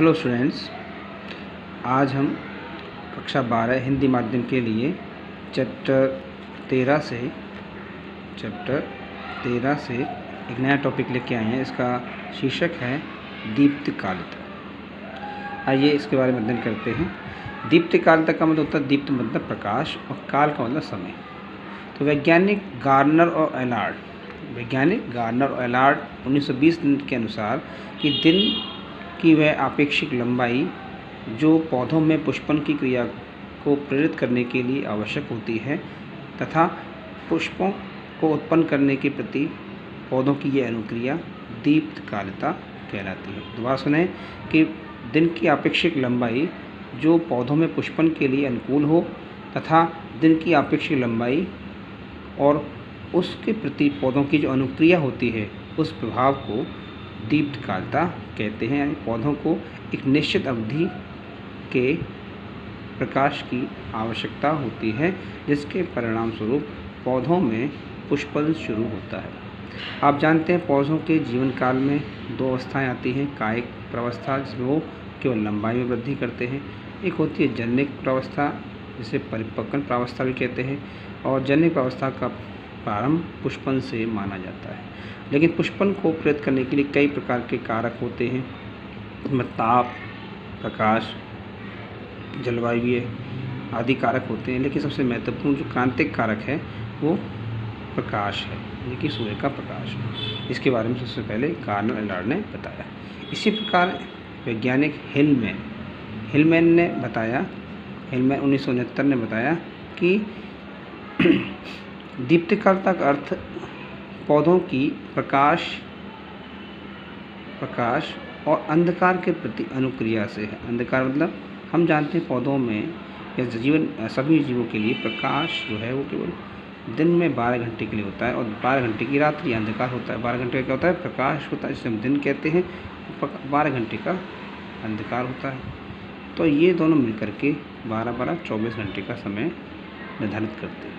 Hello students, आज हम कक्षा 12 हिंदी माध्यम के लिए चैप्टर 13 से एक नया टॉपिक लेके आए हैं। इसका शीर्षक है दीप्तिकालिता। आइए इसके बारे में अध्ययन करते हैं। दीप्तिकालिता का मतलब होता है, दीप्त मतलब प्रकाश और काल का मतलब समय। तो वैज्ञानिक गार्नर और एलार्ड 1920 के अनुसार कि दिन की वह आपेक्षिक लंबाई जो पौधों में पुष्पन की क्रिया को प्रेरित करने के लिए आवश्यक होती है तथा पुष्पों को उत्पन्न करने के प्रति पौधों की यह अनुक्रिया दीप्तिकालिता कहलाती है। दोबारा सुने कि दिन की आपेक्षिक लंबाई जो पौधों में पुष्पन के लिए अनुकूल हो तथा दिन की आपेक्षिक लंबाई और उसके प्रति पौधों की जो अनुक्रिया होती है उस प्रभाव को दीप्तिकालिता कहते हैं। यानी पौधों को एक निश्चित अवधि के प्रकाश की आवश्यकता होती है जिसके परिणाम स्वरूप पौधों में पुष्पन शुरू होता है। आप जानते हैं पौधों के जीवन काल में दो अवस्थाएं आती हैं। कायिक प्रावस्था जिसमें वो केवल लंबाई में वृद्धि करते हैं, एक होती है जनिक प्रावस्था जिसे परिपक्वन प्रावस्था भी कहते हैं, और जनिक प्रावस्था का प्रारंभ पुष्पन से माना जाता है। लेकिन पुष्पन को प्रेरित करने के लिए कई प्रकार के कारक होते हैं, इसमें ताप, प्रकाश, जलवायु आदि कारक होते हैं। लेकिन सबसे महत्वपूर्ण जो क्रांतिक कारक है वो प्रकाश है, यानी कि सूर्य का प्रकाश है। इसके बारे में सबसे पहले गार्नर एलार्ड ने बताया। इसी प्रकार वैज्ञानिक हिलमैन ने बताया, 1969 ने बताया कि दीप्तिकालिता का अर्थ पौधों की प्रकाश और अंधकार के प्रति अनुक्रिया से है। अंधकार मतलब हम जानते हैं पौधों में या सभी जीवों के लिए प्रकाश जो है वो केवल दिन में 12 घंटे के लिए होता है और 12 घंटे की रात्रि अंधकार होता है। 12 घंटे का क्या होता है? प्रकाश होता है, जिसे हम दिन कहते हैं। 12 घंटे का अंधकार होता है। तो ये दोनों मिलकर के 24 घंटे का समय निर्धारित करते हैं।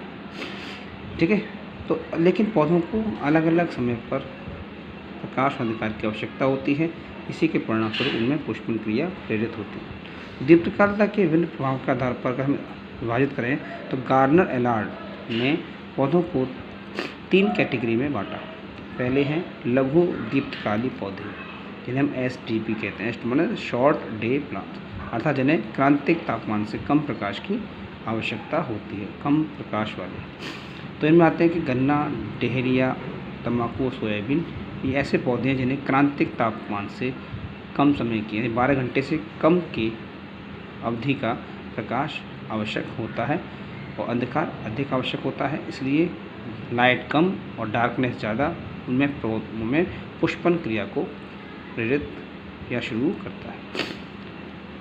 ठीक है। तो लेकिन पौधों को अलग अलग समय पर प्रकाश और अंधकार की आवश्यकता होती है। इसी के परिणामस्वरूप उनमें पुष्पन क्रिया प्रेरित होती है। दीप्तिकालिता के विभिन्न प्रभाव के आधार पर अगर हम विभाजित करें तो गार्नर एलार्ड ने पौधों को 3 कैटेगरी में बांटा। पहले हैं लघु दीप्तकाली पौधे जिन्हें हम SDP कहते हैं। मतलब शॉर्ट डे प्लांट्स, अर्थात जिन्हें क्रांतिक तापमान से कम प्रकाश की आवश्यकता होती है, कम प्रकाश वाले। तो इनमें आते हैं कि गन्ना, डहेलिया, तंबाकू और सोयाबीन, ये ऐसे पौधे हैं जिन्हें क्रांतिक तापमान से कम समय की यानी 12 घंटे से कम की अवधि का प्रकाश आवश्यक होता है और अंधकार अधिक आवश्यक होता है। इसलिए लाइट कम और डार्कनेस ज़्यादा उनमें पुष्पन क्रिया को प्रेरित या शुरू करता है।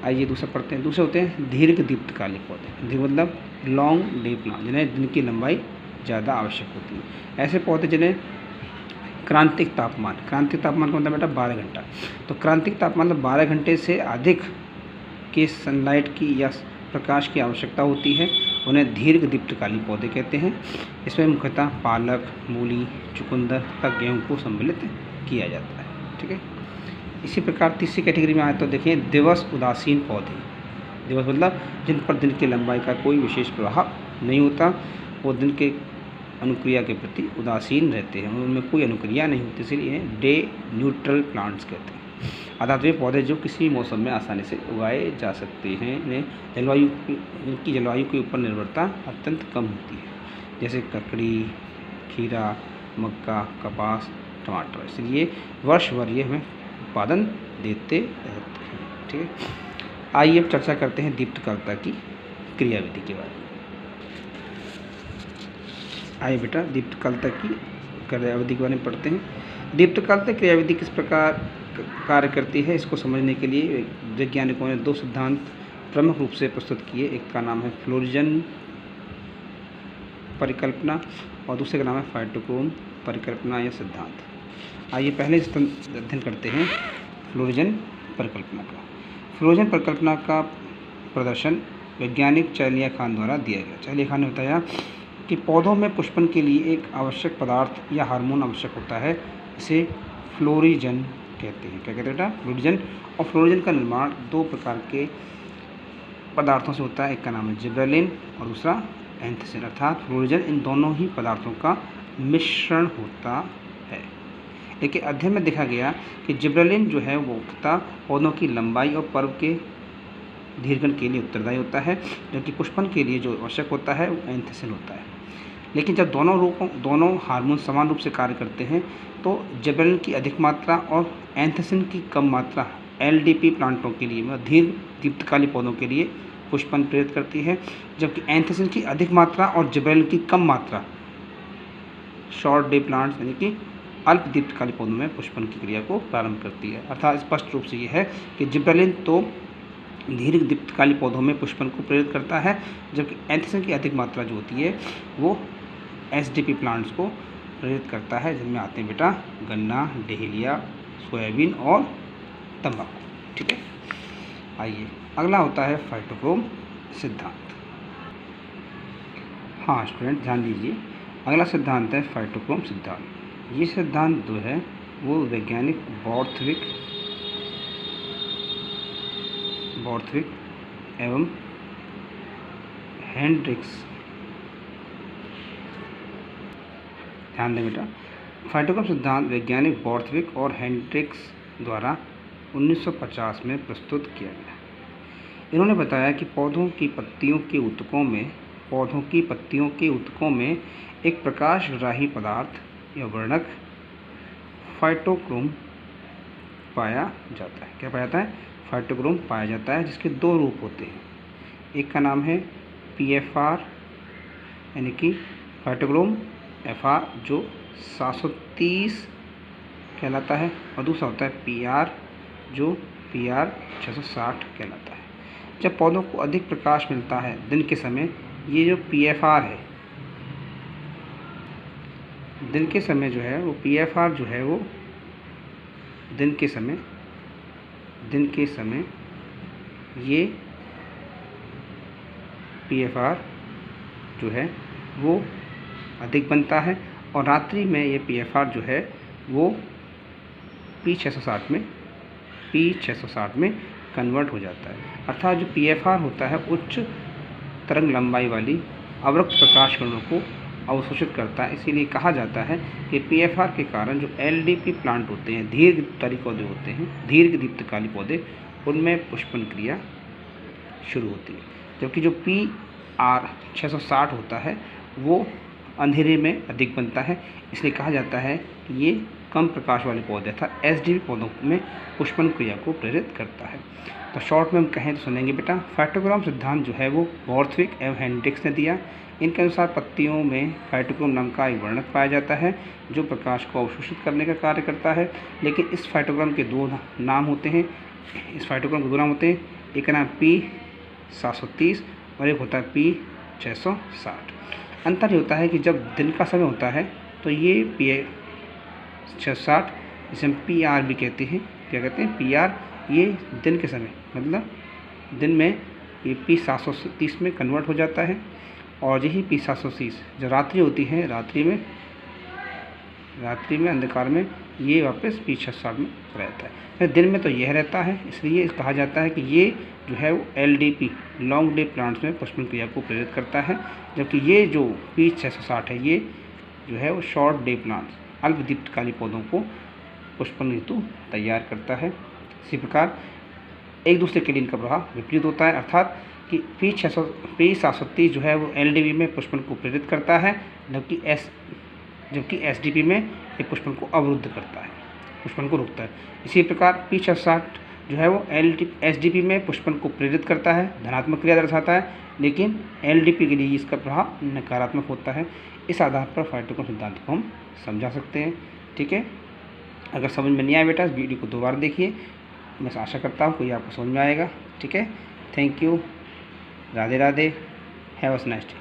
आइए दूसरा पढ़ते हैं। दूसरे होते हैं दीर्घ दीप्तकाली पौधे। दीर्घ मतलब लॉन्ग डे प्लांट, जिन्हें दिन की लंबाई ज़्यादा आवश्यक होती है। ऐसे पौधे जिन्हें क्रांतिक तापमान का मतलब बेटा 12 घंटा। तो क्रांतिक तापमान मतलब 12 घंटे से अधिक के सनलाइट की या प्रकाश की आवश्यकता होती है, उन्हें दीर्घ दीप्तकाली पौधे कहते हैं। इसमें मुख्यतः पालक, मूली, चुकंदर तथा गेहूँ को सम्मिलित किया जाता है। ठीक है। इसी प्रकार तीसरी कैटेगरी में आए तो देखिए दिवस उदासीन पौधे। दिवस मतलब जिन पर दिन की लंबाई का कोई विशेष प्रभाव नहीं होता, वो दिन के अनुक्रिया के प्रति उदासीन रहते हैं, उनमें कोई अनुक्रिया नहीं होती, इसलिए डे न्यूट्रल प्लांट्स कहते हैं। अर्थात वे पौधे जो किसी मौसम में आसानी से उगाए जा सकते हैं। इनकी जलवायु के ऊपर निर्भरता अत्यंत कम होती है, जैसे ककड़ी, खीरा, मक्का, कपास, टमाटर। इसलिए वर्ष भर ये हमें उत्पादन देते रहते हैं। ठीक है। आइए अब चर्चा करते हैं दीप्तिकालिता की क्रियाविधि के बारे में। आइए बेटा दीप्तिकालिता की क्रियाविधि के बारे में पढ़ते हैं। दीप्तिकालिता क्रियाविधि किस प्रकार कार्य करती है, इसको समझने के लिए वैज्ञानिकों ने 2 सिद्धांत प्रमुख रूप से प्रस्तुत किए। एक का नाम है फ्लोरिजन परिकल्पना और दूसरे का नाम है फाइटोक्रोम परिकल्पना या सिद्धांत। आइए पहले अध्ययन करते हैं फ्लोरिजन परिकल्पना का। फ्लोरिजन परिकल्पना का प्रदर्शन वैज्ञानिक चार्लिया खान द्वारा दिया गया। चार्लिया खान ने बताया कि पौधों में पुष्पन के लिए एक आवश्यक पदार्थ या हार्मोन आवश्यक होता है, इसे फ्लोरिजन कहते हैं। क्या कहते हैं बेटा? फ्लोरिजन। और फ्लोरिजन का निर्माण दो प्रकार के पदार्थों से होता है, एक का नाम है जिब्रेलिन और दूसरा एंथ्रासिन, अर्थात फ्लोरिजन इन दोनों ही पदार्थों का मिश्रण होता है। लेकिन अध्ययन में देखा गया कि जिब्रेलिन जो है वो मुख्यतः पौधों की लंबाई और पर्व के दीर्घन के लिए उत्तरदायी होता है, जबकि पुष्पन के लिए जो आवश्यक होता है वो एंथ्रासिन होता है। लेकिन जब दोनों हार्मोन समान रूप से कार्य करते हैं तो जिब्रेलिन की अधिक मात्रा और एंथ्रासिन की कम मात्रा एलडीपी प्लांटों के लिए, मतलब दीर्घ दीप्तकाली पौधों के लिए पुष्पन प्रेरित करती है, जबकि एंथ्रासिन की अधिक मात्रा और जिब्रेलिन की कम मात्रा शॉर्ट डे प्लांट्स यानी कि अल्प दीप्तकाली पौधों में पुष्पन की क्रिया को प्रारंभ करती है। अर्थात स्पष्ट रूप से ये है कि जिब्रेलिन तो दीर्घ दीप्तकाली पौधों में पुष्पन को प्रेरित करता है, जबकि एंथ्रासिन की अधिक मात्रा जो होती है वो एसडीपी प्लांट्स को प्रेरित करता है, जिनमें आते हैं बेटा गन्ना, डहेलिया, सोयाबीन और तंबाकू। ठीक है, आइए अगला होता है फाइटोक्रोम सिद्धांत। हाँ स्टूडेंट ध्यान दीजिए, अगला सिद्धांत है फाइटोक्रोम सिद्धांत। ये सिद्धांत जो है वो वैज्ञानिक बॉर्थविक एवं हेंड्रिक्स, ध्यान दें बेटा, फाइटोक्रोम सिद्धांत वैज्ञानिक बॉर्थविक और हेंड्रिक्स द्वारा 1950 में प्रस्तुत किया गया। इन्होंने बताया कि पौधों की पत्तियों के ऊतकों में एक प्रकाशग्राही पदार्थ या वर्णक फाइटोक्रोम पाया जाता है। क्या पाया जाता है? फाइटोक्रोम पाया जाता है, जिसके दो रूप होते हैं। एक का नाम है PFR यानी कि फाइटोक्रोम FR जो 730 कहलाता है, और दूसरा होता है PR जो PR 660 कहलाता है। जब पौधों को अधिक प्रकाश मिलता है दिन के समय, ये जो PFR है दिन के समय जो है वो PFR जो है वो दिन के समय ये PFR जो है वो अधिक बनता है, और रात्रि में ये PFR जो है वो P660 में कन्वर्ट हो जाता है। अर्थात जो PFR होता है उच्च तरंग लंबाई वाली अवरक्त प्रकाश किरणों को अवशोषित करता है। इसीलिए कहा जाता है कि PFR के कारण जो LDP प्लांट होते हैं, दीर्घ दीप्तकाली पौधे, उनमें पुष्पन क्रिया शुरू होती है, जबकि जो PR 660 होता है वो अंधेरे में अधिक बनता है। इसलिए कहा जाता है कि ये कम प्रकाश वाले पौधे था SDP पौधों में पुष्पन क्रिया को प्रेरित करता है। तो शॉर्ट में हम कहें तो सुनेंगे बेटा, फाइटोक्रोम सिद्धांत जो है वो बॉर्थविक एवं हेंड्रिक्स ने दिया। इनके अनुसार पत्तियों में फाइटोक्रोम नाम का एक वर्णक पाया जाता है जो प्रकाश को अवशोषित करने का कार्य करता है। लेकिन इस फाइटोक्रोम के दो नाम होते हैं, एक का नाम P730 और एक होता है P660। अंतर ये होता है कि जब दिन का समय होता है तो ये P660 जिसे हम PR भी कहते हैं, क्या कहते हैं PR, ये दिन के समय मतलब दिन में ये P730 में कन्वर्ट हो जाता है, और यही P730 जो रात्रि होती है, रात्रि में अंधकार में ये वापस P660 में रहता है। फिर दिन में तो यह रहता है, इसलिए कहा जाता है कि ये जो है वो LDP लॉन्ग डे प्लांट्स में पुष्पन क्रिया को प्रेरित करता है, जबकि ये जो P660 है ये जो है वो शॉर्ट डे प्लांट्स अल्प दीप्तकाली पौधों को पुष्पन ऋतु तैयार करता है। इसी प्रकार एक दूसरे के लिए इनका प्रभाव विपरीत होता है, अर्थात कि P730 जो है वो LDP में पुष्पन को प्रेरित करता है, जबकि SDP में ये पुष्पन को अवरुद्ध करता है, पुष्पन को रोकता है। इसी प्रकार P660 जो है वो SDP में पुष्पन को प्रेरित करता है, धनात्मक क्रिया दर्शाता है, लेकिन LDP के लिए इसका प्रभाव नकारात्मक होता है। इस आधार पर फाइटोक्रोम सिद्धांत को हम समझा सकते हैं। ठीक है, अगर समझ में नहीं आया बेटा इस वीडियो को दोबारा देखिए, मैं आशा करता हूँ कोई आपको समझ में आएगा। ठीक है, thank you, Radhe Radhe, have a nice day.